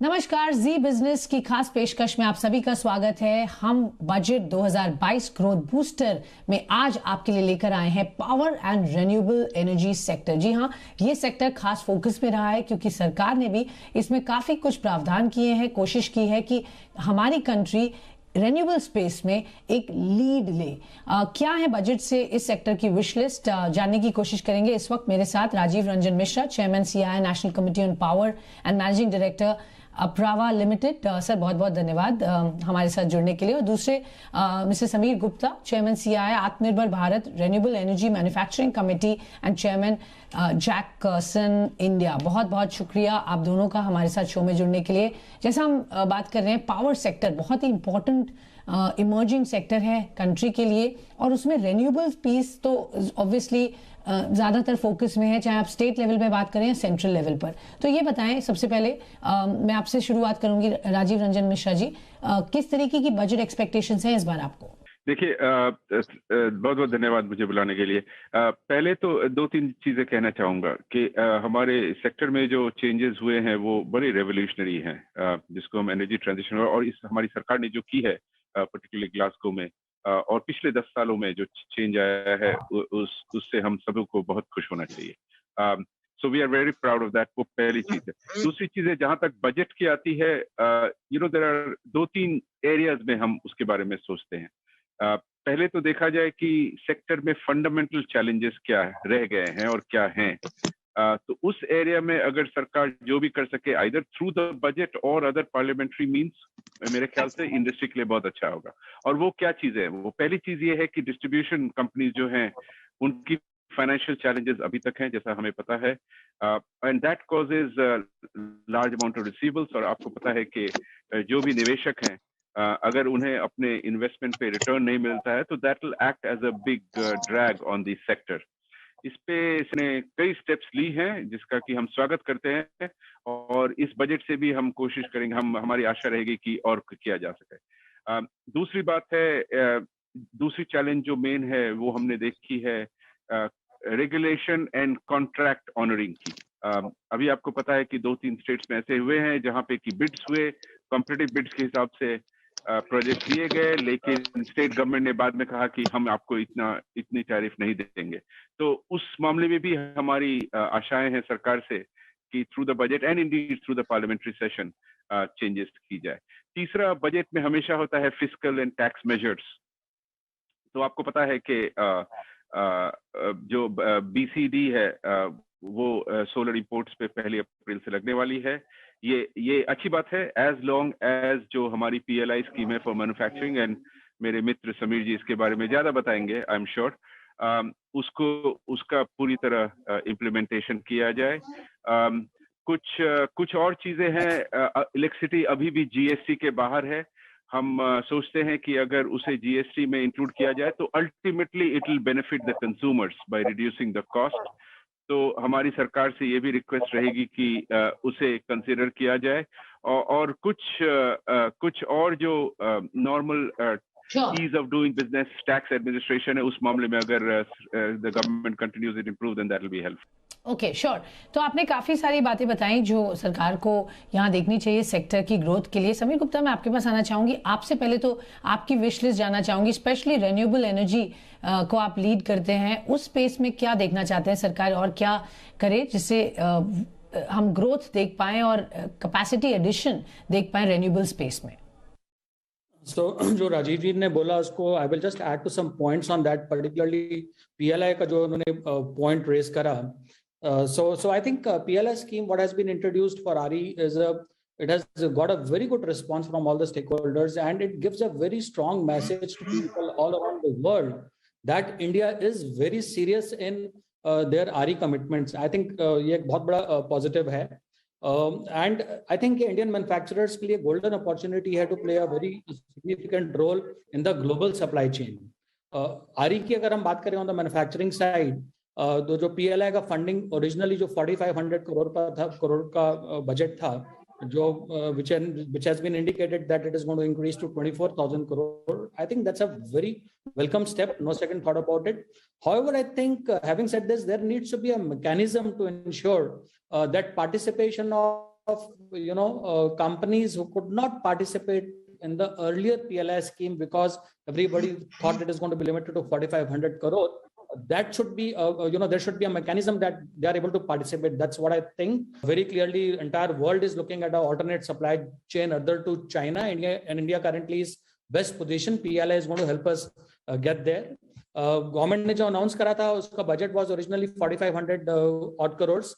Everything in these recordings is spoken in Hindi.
नमस्कार, जी बिजनेस की खास पेशकश में आप सभी का स्वागत है। हम बजट 2022 ग्रोथ बूस्टर में आज आपके लिए लेकर आए हैं power and renewable energy sector. जी हाँ, ये सेक्टर खास फोकस में रहा है क्योंकि सरकार ने भी इसमें काफी कुछ प्रावधान किए हैं, कोशिश की है कि हमारी कंट्री रेन्यूएबल स्पेस में एक लीड ले। क्या है बजट से इस सेक्टर की विश लिस्ट, जानने की कोशिश करेंगे। इस वक्त मेरे साथ Rajiv Ranjan Mishra, chairman CII national committee on power and managing director Aprava limited. Sir बहुत बहुत धन्यवाद हमारे साथ जुड़ने के लिए। और दूसरे mister Sameer Gupta, chairman CII Atmanirbhar Bharat renewable energy manufacturing committee and chairman Jakson India. बहुत बहुत शुक्रिया आप दोनों का हमारे साथ शो में जुड़ने के लिए। जैसा हम बात कर रहे हैं, पावर सेक्टर बहुत ही इंपॉर्टेंट इमर्जिंग सेक्टर है कंट्री के लिए, और उसमें रेन्यूएबल पीस तो ऑब्वियसली ज्यादातर फोकस में है, चाहे आप स्टेट लेवल पे बात करें या सेंट्रल लेवल पर। तो ये बताएं, सबसे पहले मैं आपसे शुरुआत करूंगी राजीव रंजन मिश्रा जी, किस तरीके की बजट एक्सपेक्टेशंस हैं इस बार आपको? देखिए, बहुत बहुत धन्यवाद मुझे बुलाने के लिए। पहले तो दो तीन चीजें कहना चाहूंगा कि हमारे सेक्टर में जो चेंजेस हुए हैं वो बड़े रेवोल्यूशनरी हैं, जिसको हम एनर्जी ट्रांजिशन और इस हमारी सरकार ने जो की है पर्टिकुलरली ग्लासगो में, और पिछले 10 सालों में जो चेंज आया है उससे हम सभी को बहुत खुश होना चाहिए। So we are very proud of that. वो पहली चीज है। दूसरी चीज है, जहां तक बजट की आती है, देयर आर दो तीन एरियाज में हम उसके बारे में सोचते हैं। पहले तो देखा जाए कि सेक्टर में फंडामेंटल चैलेंजेस क्या रह गए हैं और क्या हैं। तो उस एरिया में अगर सरकार जो भी कर सके आइदर थ्रू द बजट और अदर पार्लियामेंट्री मींस, मेरे ख्याल से इंडस्ट्री के लिए बहुत अच्छा होगा। और वो क्या चीज है? वो पहली चीज ये है कि डिस्ट्रीब्यूशन कंपनीज जो हैं उनकी फाइनेंशियल चैलेंजेस अभी तक हैं, जैसा हमें पता है, and that causes large amount of receivables. और आपको पता है कि जो भी निवेशक हैं, अगर उन्हें अपने इन्वेस्टमेंट पे रिटर्न नहीं मिलता है तो that will act as a big drag on the sector. इस पे इसने कई स्टेप्स ली हैं जिसका कि हम स्वागत करते हैं, और इस बजट से भी हम कोशिश करेंगे, हमारी आशा रहेगी कि और किया जा सके। दूसरी बात है, दूसरी चैलेंज जो मेन है वो हमने देखी है रेगुलेशन एंड कॉन्ट्रैक्ट ऑनरिंग की। अभी आपको पता है कि 2-3 स्टेट्स में ऐसे हुए हैं जहां पे कि बिड्स हुए, कॉम्पिटिटिव बिड्स के हिसाब से प्रोजेक्ट दिए गए, लेकिन स्टेट गवर्नमेंट ने बाद में कहा कि हम आपको इतनी टैरिफ नहीं देंगे। तो उस मामले में भी हमारी आशाएं हैं सरकार से कि through the budget and Indeed through the parliamentary session changes की जाए। तीसरा, बजट में हमेशा होता है फिस्कल एंड टैक्स मेजर्स। तो आपको पता है कि जो बीसीडी है वो सोलर इंपोर्ट्स पे 1 अप्रैल से लगने वाली है। ये अच्छी बात है एज लॉन्ग एज जो हमारी पीएलआई स्कीम है फॉर मैन्युफैक्चरिंग, एंड मेरे मित्र समीर जी इसके बारे में ज्यादा बताएंगे आई एम श्योर, उसका पूरी तरह इम्प्लीमेंटेशन किया जाए। कुछ और चीजें हैं। इलेक्ट्रिसिटी अभी भी जीएसटी के बाहर है। हम सोचते हैं कि अगर उसे जीएसटी में इंक्लूड किया जाए तो ultimately it will benefit the consumers by reducing the cost. तो हमारी सरकार से ये भी रिक्वेस्ट रहेगी कि उसे कंसिडर किया जाए, और कुछ और जो normal ease of doing business tax administration है, उस मामले में अगर the government continues it improve then that will be helpful. Okay, sure. तो आपने काफी सारी बातें बताई जो सरकार को यहाँ देखनी चाहिए सेक्टर की ग्रोथ के लिए। समीर गुप्ता, मैं आपके पास आना चाहूंगी। आपसे पहले तो आपकी विश लिस्ट जानना चाहूंगी, स्पेशली रेन्यूएबल एनर्जी को आप लीड करते हैं, उस स्पेस में क्या देखना चाहते हैं सरकार, और क्या करे जिससे हम ग्रोथ देख पाए और कैपेसिटी एडिशन देख पाए रेन्यूएबल स्पेस में? So, जो राजीव जी ने बोला उसको I will just add to some points on that, particularly PLI का जो उन्होंने पॉइंट रेज करा। So I think PLI scheme, what has been introduced for RE it has got a very good response from all the stakeholders, and it gives a very strong message to people all around the world that India is very serious in their RE commitments. I think ये एक बहुत बड़ा positive है, and I think Indian manufacturers के लिए golden opportunity है to play a very significant role in the global supply chain. RE की अगर हम बात करें on the manufacturing side, तो जो पीएलआई का फंडिंग ओरिजिनली जो 4500 करोड़ का बजट था, जो which has been indicated that it is going to increase to 24,000 crore. I think that's a very welcome step, no second thought about it. However, I think having said this, there needs to be a mechanism to ensure that participation of of companies who could not participate in the earlier PLI scheme because everybody thought it is going to be limited to 4,500 crore. That should be, there should be a mechanism that they are able to participate. That's what I think. Very clearly, entire world is looking at an alternate supply chain other to China. India currently is best position. PLI is going to help us get there. Government ने जो announce करा था उसका budget was originally 4,500 odd crores,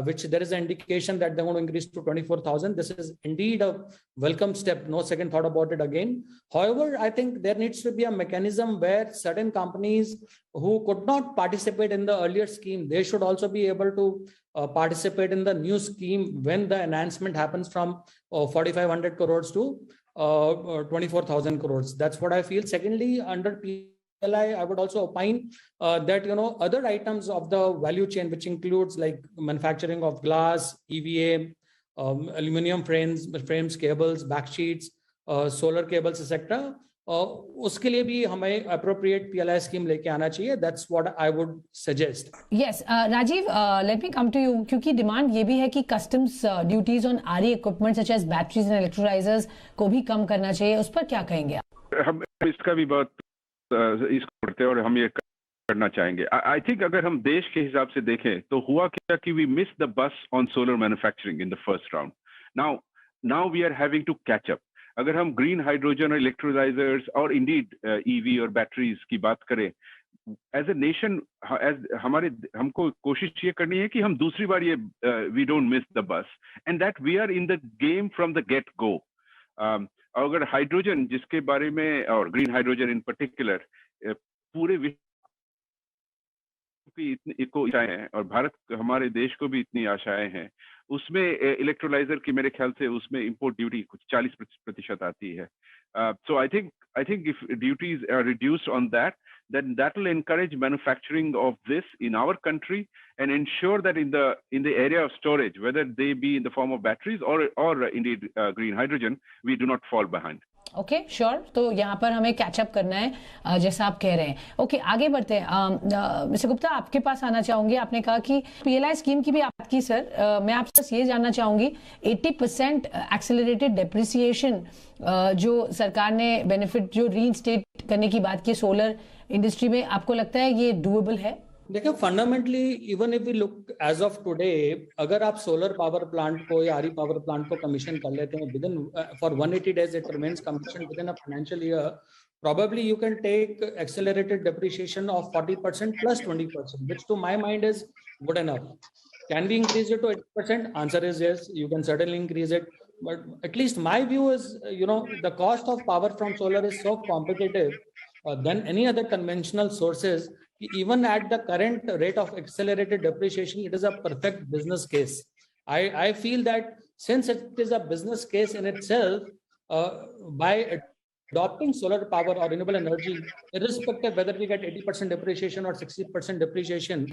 which there is an indication that they're going to increase to 24,000. This is indeed a welcome step. No second thought about it again. However, I think there needs to be a mechanism where certain companies who could not participate in the earlier scheme, they should also be able to participate in the new scheme when the enhancement happens from 4,500 crores to 24,000 crores. That's what I feel. Secondly, under PLI, I would also opine that other items of the value chain, which includes like manufacturing of glass, EVA, aluminum frames, cables, backsheets, solar cables, etc. उसके लिए भी हमें appropriate PLI scheme लेके आना चाहिए. That's what I would suggest. Yes, Rajiv, let me come to you क्योंकि डिमांड ये भी है कि customs duties on RE equipment such as batteries and electrolyzers को भी कम करना चाहिए. उस पर क्या कहेंगे आप? हम इसका भी बहुत इसको करते हैं और हम ये करना चाहेंगे. आई थिंक अगर हम देश के हिसाब से देखें तो हुआ क्या कि we miss the bus on solar manufacturing in the first round. Now we are having to catch up. अगर हम ग्रीन हाइड्रोजन और इलेक्ट्रोलाइजर्स और इंडीड ईवी और बैटरीज की बात करें, एज ए नेशन हमको कोशिश ये करनी है कि हम दूसरी बार ये we don't miss the bus and that we are in the game from the get go. अगर हाइड्रोजन जिसके बारे में और ग्रीन हाइड्रोजन इन पर्टिकुलर पूरे विश्व की इतनी को आशाएं हैं और भारत हमारे देश को भी इतनी आशाएं हैं, उसमें इलेक्ट्रोलाइजर की मेरे ख्याल से उसमें इंपोर्ट ड्यूटी कुछ 40% आती है. So I think if duties are reduced on that, then that will encourage manufacturing of this in our country and ensure that in the area of storage, whether they be in the form of batteries or indeed green hydrogen, we do not fall behind. Okay sure. तो यहाँ पर हमें कैचअप करना है जैसा आप कह रहे हैं. ओके आगे बढ़ते हैं. मिस्टर गुप्ता, आपके पास आना चाहूंगी. आपने कहा कि पीएलआई स्कीम की भी बात की सर. मैं आपसे ये जानना चाहूंगी 80% एक्सेलरेटेड डेप्रिसिएशन जो सरकार ने बेनिफिट जो रीइंस्टेट करने की बात की सोलर इंडस्ट्री में, आपको लगता है ये डूएबल है? देखिए, fundamentally even if we look as of today, अगर आप सोलर पावर प्लांट को या आरई पावर प्लांट को कमीशन कर लेते हैं within for 180 days, it remains commission within a financial year, probably you can take accelerated depreciation of 40% plus 20%, which to my mind is good enough. Can we increase it to 80%? Answer is yes, you can certainly increase it. But at least my view is, the cost of power from solar is so competitive than any other conventional sources. Even at the current rate of accelerated depreciation, it is a perfect business case. I feel that since it is a business case in itself, by adopting solar power or renewable energy, irrespective whether we get 80% depreciation or 60% depreciation,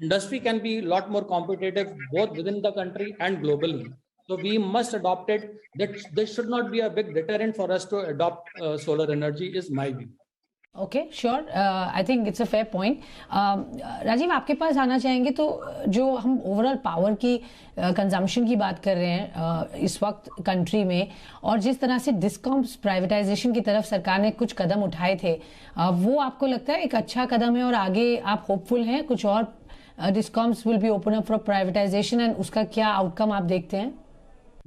industry can be a lot more competitive both within the country and globally. So we must adopt it. That this should not be a big deterrent for us to adopt solar energy is my view. Okay sure. I think it's a fair point. Rajiv, आपके पास आना चाहेंगे. तो जो हम ओवरऑल पावर की कंजम्पशन की बात कर रहे हैं इस वक्त कंट्री में, और जिस तरह से डिस्कॉम्स प्राइवेटाइजेशन की तरफ सरकार ने कुछ कदम उठाए थे, वो आपको लगता है एक अच्छा कदम है और आगे आप होपफुल हैं कुछ और discoms will be open up for privatisation, and उसका क्या आउटकम आप देखते हैं?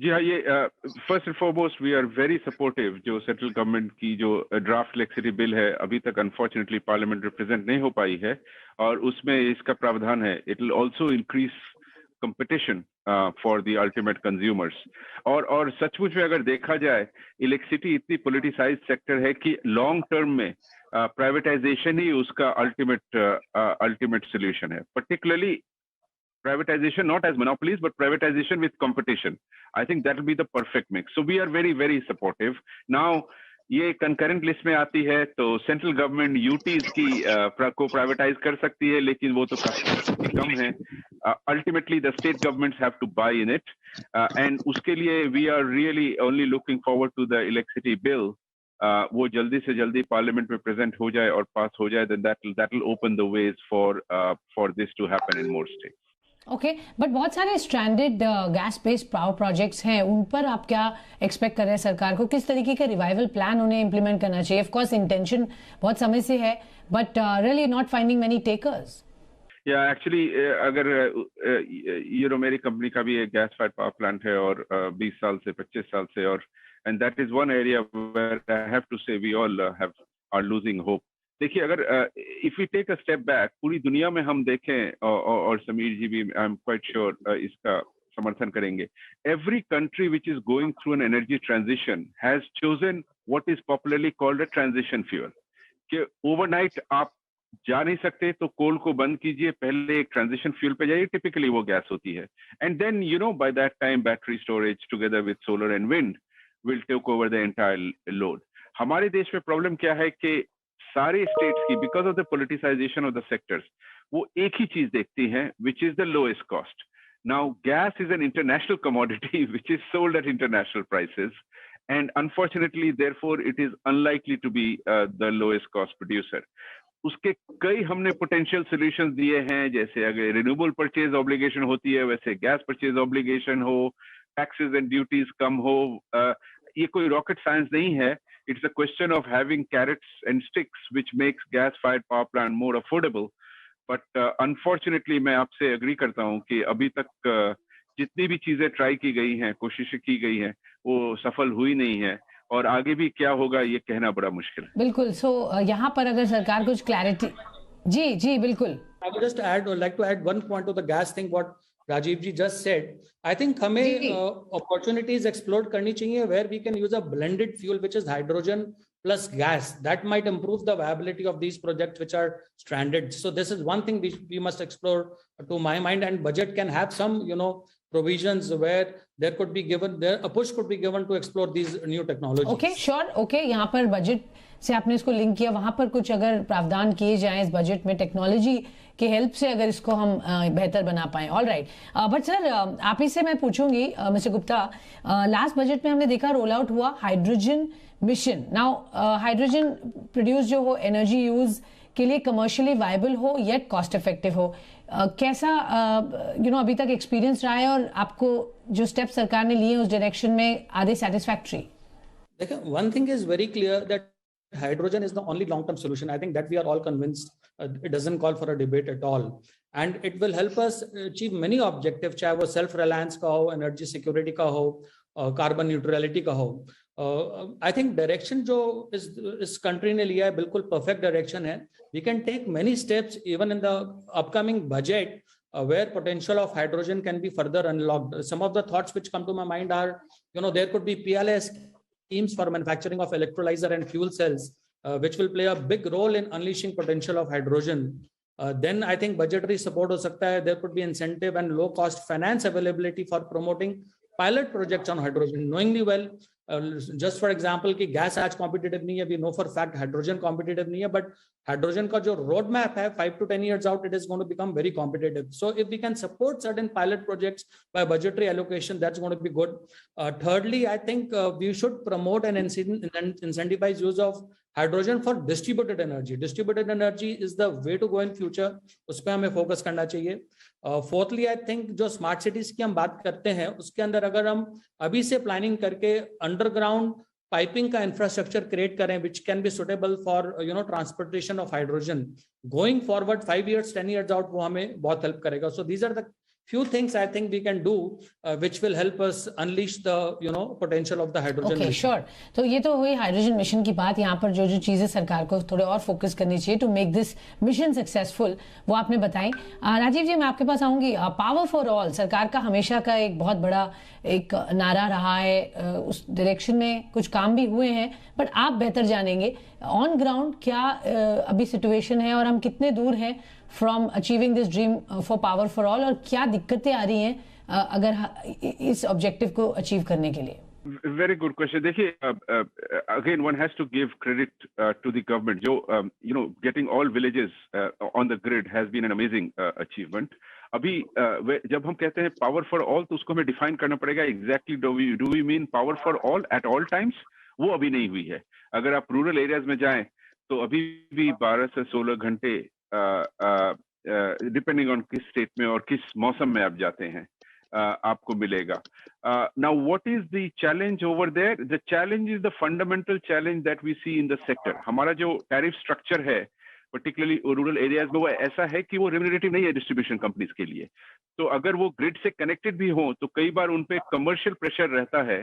जी हाँ, ये first and foremost we are very supportive. जो सेंट्रल गवर्नमेंट की जो ड्राफ्ट इलेक्ट्रिसिटी बिल है अभी तक अनफॉर्चुनेटली पार्लियामेंट रिप्रेजेंट नहीं हो पाई है, और उसमें इसका प्रावधान है it will also increase competition for the ultimate consumers. और सचमुच में अगर देखा जाए, इलेक्ट्रिसिटी इतनी पॉलिटिसाइज्ड सेक्टर है कि लॉन्ग टर्म में प्राइवेटाइजेशन ही उसका अल्टीमेट सोल्यूशन है. Particularly privatization not as monopolies but privatization with competition. I think that will be the perfect mix. So we are very very supportive. Now ये concurrent list में आती है तो सेंट्रल गवर्नमेंट यूटीज की को प्राइवेटाइज कर सकती है, लेकिन वो तो काफी कम है. Ultimately the state governments have to buy in it, and उसके लिए we are really only looking forward to the electricity bill. वो जल्दी से जल्दी पार्लियामेंट में प्रेजेंट हो जाए और पास हो जाए, then that will open the ways for this to happen in more states. Okay, but बहुत सारे stranded gas based power projects हैं, उन पर आप क्या एक्सपेक्ट कर रहे हैं? सरकार को किस तरीके का रिवाइवल प्लान उन्हें इम्प्लीमेंट करना चाहिए? ऑफ कोर्स इंटेंशन बहुत समय से है, but really not finding many takers. या एक्चुअली अगर मेरी कंपनी का भी एक गैस फायर्ड पावर प्लांट है और 20 साल से 25 साल से, और and that is one area where I have to say we all have are losing hope. देखिए, अगर if we take a step back, पूरी दुनिया में हम देखें, और समीर जी भी आई एम क्वाइट श्योर इसका समर्थन करेंगे, every country which is going through an energy transition has chosen what is popularly called a transition fuel. कि ओवरनाइट आप जा नहीं सकते तो कोल को बंद कीजिए, पहले एक ट्रांजिशन फ्यूल पे जाइए, टिपिकली वो गैस होती है, and then by that time battery storage together with solar and wind will take over the entire load. हमारे देश में प्रॉब्लम क्या है कि सारे स्टेट्स की, because of the politicisation of the sectors, वो एक ही चीज देखती हैं, which is the lowest cost. Now gas is an international commodity which is sold at international prices, and unfortunately therefore it is unlikely to be the lowest cost producer. उसके कई हमने पोटेंशियल सॉल्यूशंस दिए हैं, जैसे अगर रिन्यूएबल परचेज ऑब्लिगेशन होती है वैसे गैस परचेज ऑब्लिगेशन हो, टैक्सेस एंड ड्यूटीज कम हो। ये कोई रॉकेट साइंस नहीं है, it's a question of having carrots and sticks which makes gas fired power plant more affordable. But unfortunately मैं आपसे एग्री करता हूं कि अभी तक जितनी भी चीजें ट्राई की गई हैं, कोशिशें की गई हैं, वो सफल हुई नहीं है, और आगे भी क्या होगा ये कहना बड़ा मुश्किल है। बिल्कुल। सो यहाँ पर अगर सरकार कुछ क्लैरिटी, जी बिल्कुल। I would just like to add one point to the gas thing what Rajiv ji just said. I think हमें opportunities explore करनी चाहिए where we can use a blended fuel which is hydrogen plus gas. That might improve the viability of these projects which are stranded. So this is one thing we must explore to my mind, and budget can have some provisions where there could be given, there a push could be given to explore these new technologies. Okay, sure. Okay, यहाँ पर बजट से आपने इसको लिंक किया, वहां पर कुछ अगर प्रावधान किए जाएं इस बजट में टेक्नोलॉजी की हेल्प से, अगर इसको हम बेहतर बना पाए। ऑल राइट, बट सर आप ही से मैं पूछूंगी मिस्टर गुप्ता, लास्ट बजट में हमने देखा रोल आउट हुआ hydrogen mission. Now hydrogen produce जो हो, एनर्जी यूज के लिए कमर्शियली वायबल हो येट कॉस्ट इफेक्टिव हो, कैसा अभी तक एक्सपीरियंस रहा है, और आपको जो स्टेप सरकार ने लिए उस डायरेक्शन में आर दे सैटिस्फैक्टरी? देखिए, one thing is very clear that hydrogen is the only long-term solution. I think that we are all convinced. It doesn't call for a debate at all, and it will help us achieve many objectives, चाहे वो self-reliance का हो, energy security का हो, carbon neutrality का हो। I think direction जो इस country ने लिया है बिल्कुल perfect direction है। We can take many steps even in the upcoming budget where potential of hydrogen can be further unlocked. Some of the thoughts which come to my mind are, there could be PLS schemes for manufacturing of electrolyzer and fuel cells, which will play a big role in unleashing potential of hydrogen. Then I think budgetary support ho sakta hai. There could be incentive and low cost finance availability for promoting pilot projects on hydrogen, knowingly well, just for example कि गैस आज कॉम्पिटिटिव नहीं है, we know for fact hydrogen competitive नहीं है, बट हाइड्रोजन का जो रोड मैप है 5 to 10 years out, it is going to become very competitive. So if we can support certain pilot projects by budgetary allocation, that's going to be good. Thirdly, I think we should promote and incentivize use of hydrogen for distributed energy. Distributed energy is the way to go in future. उस पर हमें फोकस करना चाहिए. फोर्थली, आई थिंक जो स्मार्ट सिटीज की हम बात करते हैं उसके अंदर अगर हम अभी से प्लानिंग करके अंडरग्राउंड पाइपिंग का इंफ्रास्ट्रक्चर क्रिएट करें which can be suitable for transportation of hydrogen going forward 5 years 10 years out, वो हमें बहुत हेल्प करेगा. So these are the few things I think we can do which will help us unleash the potential of the hydrogen mission. Sure. तो ये तो हुई हाइड्रोजन मिशन की बात. यहाँ पर जो चीजें सरकार को थोड़े और फोकस करनी चाहिए to make this mission successful, वो आपने बताई. राजीव जी, मैं आपके पास आऊंगी. पावर फॉर ऑल सरकार का हमेशा का एक बहुत बड़ा एक नारा रहा है, उस डायरेक्शन में कुछ काम भी हुए हैं, बट आप बेहतर जानेंगे ऑन ग्राउंड क्या अभी सिचुएशन है और हम कितने दूर हैं from achieving this dream for power for all, और क्या दिक्कतें आ रही हैं अगर इस ऑब्जेक्टिव को अचीव करने के लिए? Very good question. देखिए, again one has to give credit to the government. जो getting all villages on the grid has been an amazing achievement. अभी जब हम कहते हैं power for all, तो उसको हमें define करना पड़ेगा. Exactly do we mean power for all at all times? वो अभी नहीं हुई है. अगर आप रूरल एरियाज में जाएं तो अभी भी 12 से 16 घंटे डिपेंडिंग ऑन किस स्टेट में और किस मौसम में आप जाते हैं, आपको मिलेगा. Now what is the challenge over there? The challenge is the fundamental challenge that we see in the sector. हमारा जो टैरिफ स्ट्रक्चर है पर्टिकुलरली रूरल एरियाज में वो ऐसा है कि वो रेम्यूनरेटिव नहीं है डिस्ट्रीब्यूशन कंपनीज के लिए. तो अगर वो ग्रिड से कनेक्टेड भी हो तो कई बार उन पे कमर्शियल प्रेशर रहता है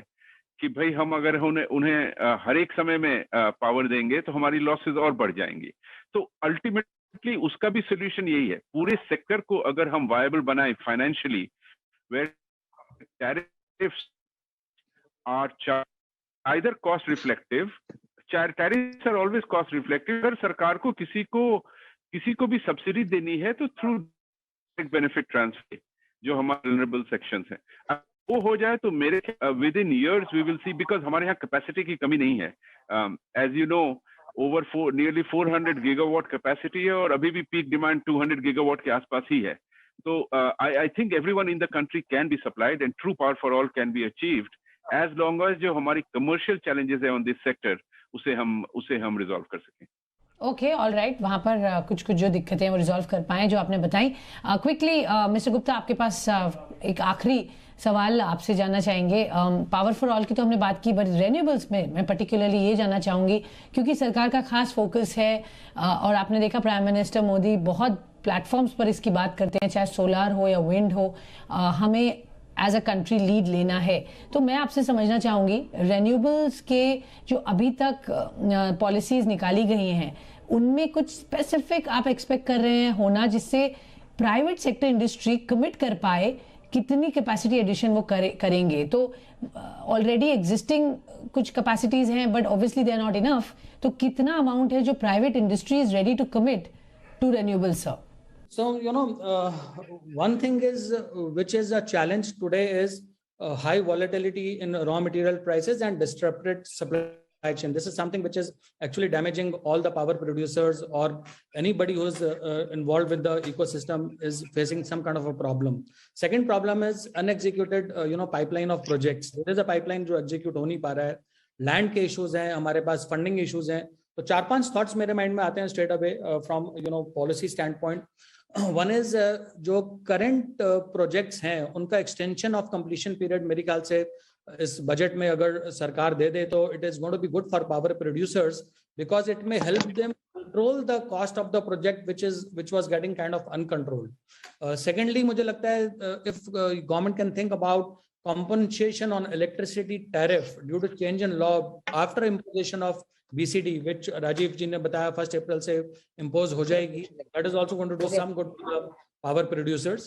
कि भाई हम अगर उन्हें हर एक समय में पावर देंगे तो हमारी लॉसेस और बढ़ जाएंगी. तो अल्टीमेटली उसका भी सोल्यूशन यही है, पूरे सेक्टर को अगर हम वायबल बनाए financially, where tariffs are either cost reflective. Tariffs are always cost reflective. अगर सरकार को किसी को भी सब्सिडी देनी है तो थ्रू बेनिफिट ट्रांसफर जो हमारे वल्नरेबल सेक्शंस हैं वो हो जाए तो मेरे within years we will see, because हमारे यहाँ कैपेसिटी की कमी नहीं है. As you know over nearly 400 gigawatt capacity है और अभी भी पीक डिमांड 200 गीगावाट के आसपास ही है. So I think everyone in the country can be supplied and true power for all can be achieved as long as जो हमारी commercial challenges है on this sector उसे हम resolve कर सकें. Okay, all right. वहाँ पर कुछ जो दिक्कतें वो रिजॉल्व कर पाए जो आपने बताई. क्विकली मिस्टर गुप्ता, आपके पास एक आखिरी सवाल आपसे जानना चाहेंगे. पावर फॉर ऑल की तो हमने बात की, बट रेन्यूएबल्स में मैं पर्टिकुलरली ये जानना चाहूँगी क्योंकि सरकार का खास फोकस है और आपने देखा प्राइम मिनिस्टर मोदी बहुत प्लेटफॉर्म्स पर इसकी बात करते हैं, चाहे सोलार हो या विंड हो, हमें एज अ कंट्री लीड लेना है. तो मैं आपसे समझना चाहूँगी रेन्यूएबल्स के जो अभी तक पॉलिसीज निकाली गई हैं उनमें कुछ स्पेसिफिक आप एक्सपेक्ट कर रहे हैं होना जिससे प्राइवेट सेक्टर इंडस्ट्री कमिट कर पाए, कितनी कैपेसिटी एडिशन वो करेंगे. तो ऑलरेडी एग्जिस्टिंग कुछ कैपेसिटीज हैं but obviously they are not enough. तो कितना अमाउंट है जो private industry is ready to commit to renewables sir? So, one thing is, which is a challenge today is high volatility in raw material prices and disrupted supply chain. This is something which is actually damaging all the power producers or anybody who is involved with the ecosystem is facing some kind of a problem. Second problem is unexecuted, pipeline of projects. There is a pipeline जो execute हो नहीं पा रहा है. Land के issues हैं, हमारे पास funding issues हैं. तो 4-5 थॉट्स मेरे माइंड में आते हैं straight away from policy stand point. One is जो करंट प्रोजेक्ट्स हैं उनका एक्सटेंशन ऑफ कंप्लीशन पीरियड मेरे ख्याल से इस बजट में अगर सरकार दे दे तो it is going to be good for power producers because it may help them control the cost of the project which was getting kind of uncontrolled. Secondly, मुझे लगता है if government can think about compensation on electricity tariff due to change in law after imposition of BCD, which Rajiv जी ने बताया 1 April से impose हो जाएगी. That is also going to do some good to the power producers.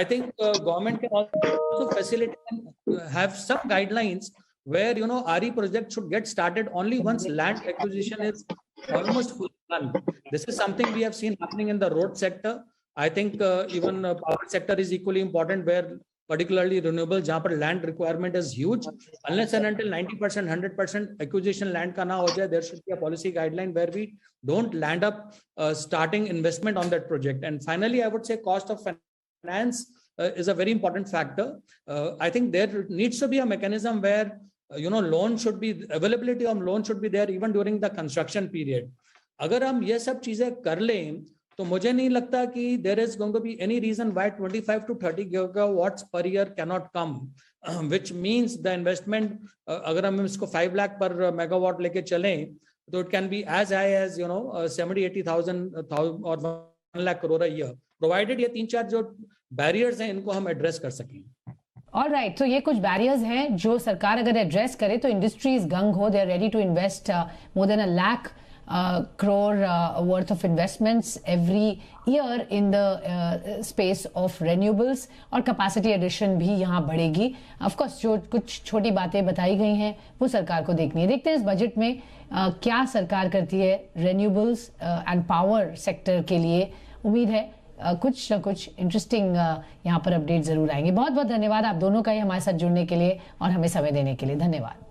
I think government can also facilitate and have some guidelines where RE project should get started only once land acquisition is almost fully done. This is something we have seen happening in the road sector. I think even power sector is equally important where particularly renewable जहाँ पर land requirement is huge. Unless and until 90%, 100% acquisition land का ना हो जाए, there should be a policy guideline where we don't land up starting investment on that project. And finally, I would say cost of finance is a very important factor. I think there needs to be a mechanism where loan should be, availability of loan should be there even during the construction period. अगर हम ये सब चीजें कर लें तो मुझे नहीं लगता कि there is going to be any reason why 25 to 30 gigawatts per year cannot come, which means the investment अगर हम इसको 5 लाख पर मेगावाट लेके चलें तो it can be as high as 70-80,000 और 1 lakh crore a year, provided ये 3-4 जो बैरियर्स हैं इनको हम एड्रेस कर सकें. ऑल राइट, तो ये कुछ बैरियर्स हैं जो सरकार अगर एड्रेस करे तो इंडस्ट्रीज गंग हो, they are ready to invest more than 1 lakh crore worth of investments every year in the space of renewables और capacity addition भी यहाँ बढ़ेगी. Of course जो कुछ छोटी बातें बताई गई हैं वो सरकार को देखनी है. देखते हैं इस बजट में क्या सरकार करती है renewables and power sector के लिए. उम्मीद है कुछ ना कुछ इंटरेस्टिंग यहाँ पर अपडेट जरूर आएंगे. बहुत बहुत धन्यवाद आप दोनों का ही हमारे साथ जुड़ने के लिए और हमें समय देने के लिए. धन्यवाद.